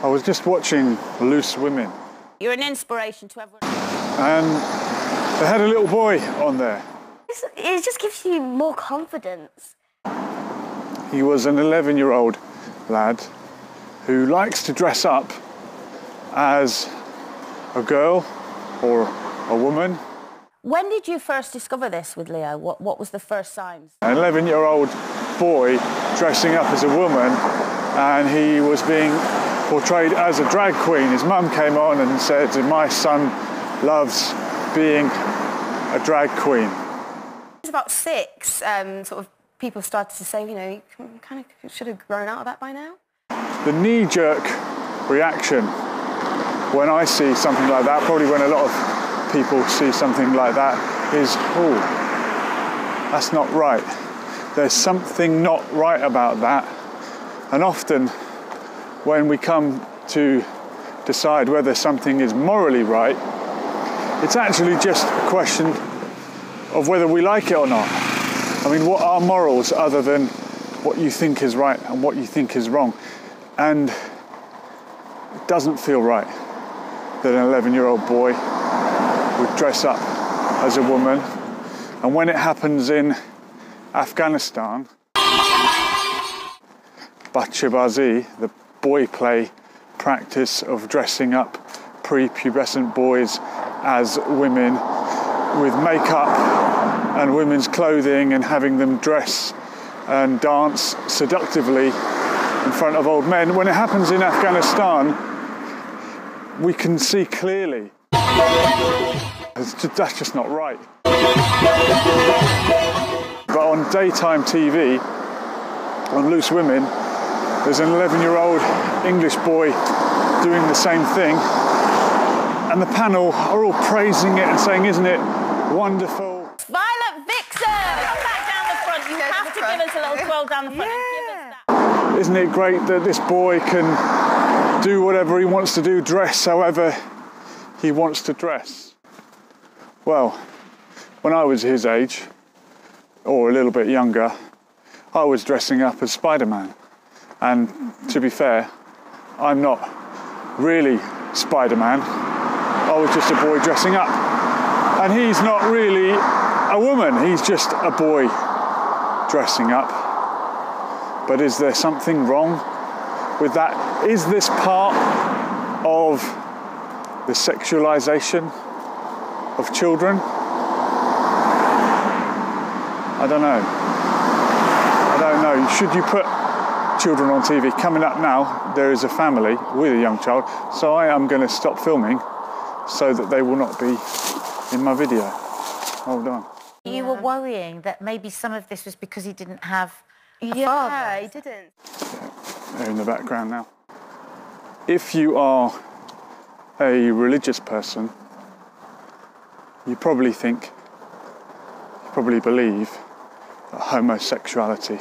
I was just watching Loose Women. You're an inspiration to everyone. And they had a little boy on there. It just gives you more confidence. He was an 11-year-old lad who likes to dress up as a girl or a woman. When did you first discover this with Leo? What was the first signs? An 11-year-old boy dressing up as a woman, and he was being portrayed as a drag queen. His mum came on and said, my son loves being a drag queen. It was about 6, sort of people started to say, you know, you kind of should have grown out of that by now. The knee-jerk reaction when I see something like that, probably when a lot of people see something like that, is, oh, that's not right. There's something not right about that. And often when we come to decide whether something is morally right, it's actually just a question of whether we like it or not. I mean, what are morals other than what you think is right and what you think is wrong? And it doesn't feel right that an 11-year-old boy would dress up as a woman. And when it happens in Afghanistan, bachebazi, the boy play practice of dressing up prepubescent boys as women with makeup and women's clothing and having them dress and dance seductively in front of old men. When it happens in Afghanistan, we can see clearly that's just not right. But on daytime TV, on Loose Women, there's an 11-year-old English boy doing the same thing, and the panel are all praising it and saying, isn't it wonderful? Violet Vixen! Come back down the front. You have to give us a little twirl down the front and give us that. Isn't it great that this boy can do whatever he wants to do, dress however he wants to dress? Well, when I was his age, or a little bit younger, I was dressing up as Spider-Man. And to be fair, I'm not really Spider-Man. I was just a boy dressing up. And he's not really a woman, he's just a boy dressing up. But is there something wrong with that? Is this part of the sexualization of children? I don't know. I don't know. Should you put children on TV? Coming up now, there is a family with a young child, so I am going to stop filming so that they will not be in my video. Hold on. You were worrying that maybe some of this was because he didn't have a father. Yeah, he didn't. They're in the background now. If you are a religious person, you probably believe that homosexuality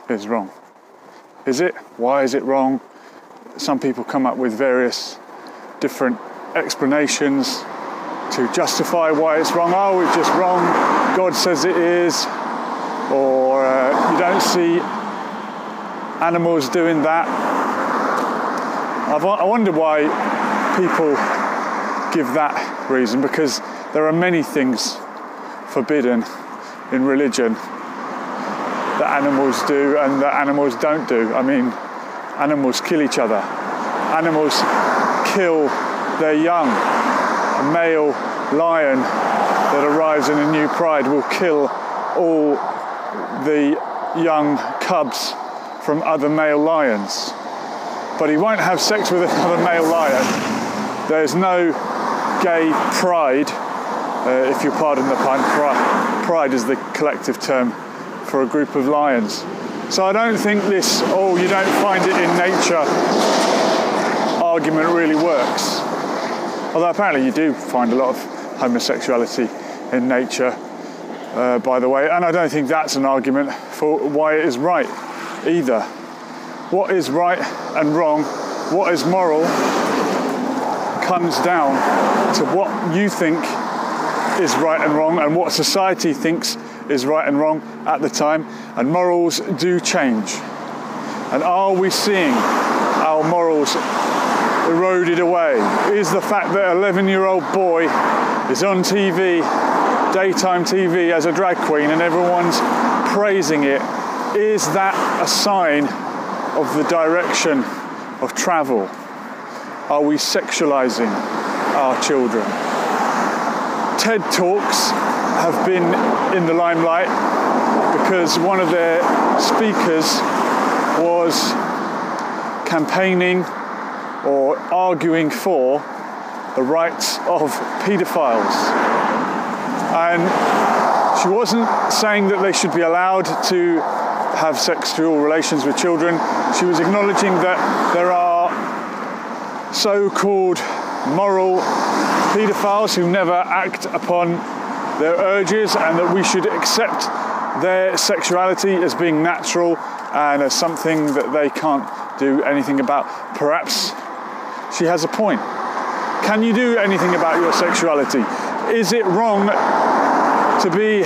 is wrong. Is it? Why is it wrong? Some people come up with various different explanations to justify why it's wrong. Oh, it's just wrong. God says it is. Or you don't see animals doing that. I wonder why people give that reason, because there are many things forbidden in religion that animals do and that animals don't do. I mean, animals kill each other. Animals kill their young. A male lion that arrives in a new pride will kill all the young cubs from other male lions. But he won't have sex with another male lion. There's no gay pride, if you'll pardon the pun. Pride is the collective term for a group of lions. So I don't think this, oh, you don't find it in nature argument really works. Although apparently you do find a lot of homosexuality in nature, by the way, and I don't think that's an argument for why it is right either. What is right and wrong, what is moral, comes down to what you think is right and wrong and what society thinks is right and wrong at the time, and morals do change. And are we seeing our morals eroded away? Is the fact that an 11-year-old boy is on TV, daytime TV as a drag queen, and everyone's praising it, is that a sign of the direction of travel? Are we sexualizing our children? TED Talks have been in the limelight because one of their speakers was campaigning or arguing for the rights of paedophiles. And she wasn't saying that they should be allowed to have sexual relations with children. She was acknowledging that there are so-called moral paedophiles who never act upon their urges, and that we should accept their sexuality as being natural and as something that they can't do anything about. Perhaps she has a point. Can you do anything about your sexuality? Is it wrong to be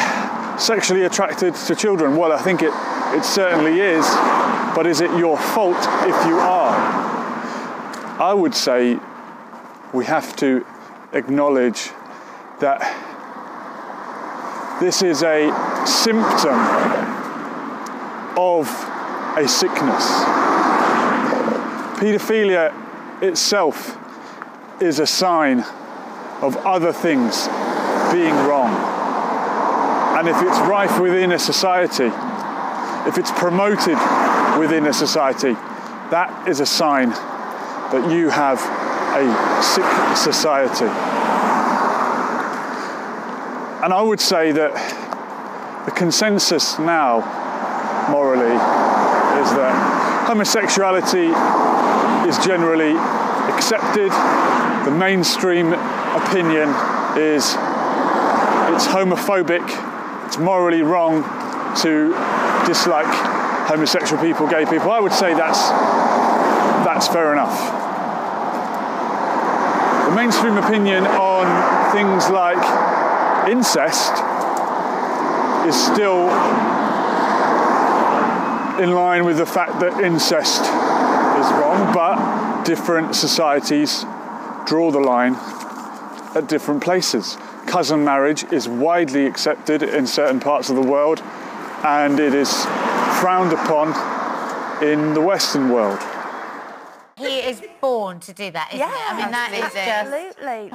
sexually attracted to children? Well, I think it certainly is, but is it your fault if you are? I would say we have to acknowledge that this is a symptom of a sickness. Paedophilia itself is a sign of other things being wrong. And if it's rife within a society, if it's promoted within a society, that is a sign that you have a sick society. And I would say that the consensus now, morally, is that homosexuality is generally accepted. The mainstream opinion is it's homophobic, it's morally wrong to dislike homosexual people, gay people. I would say that's fair enough. The mainstream opinion on things like incest is still in line with the fact that incest is wrong, but different societies draw the line at different places. Cousin marriage is widely accepted in certain parts of the world, and it is frowned upon in the Western world. He is born to do that, isn't it? I mean, that is just... Absolutely.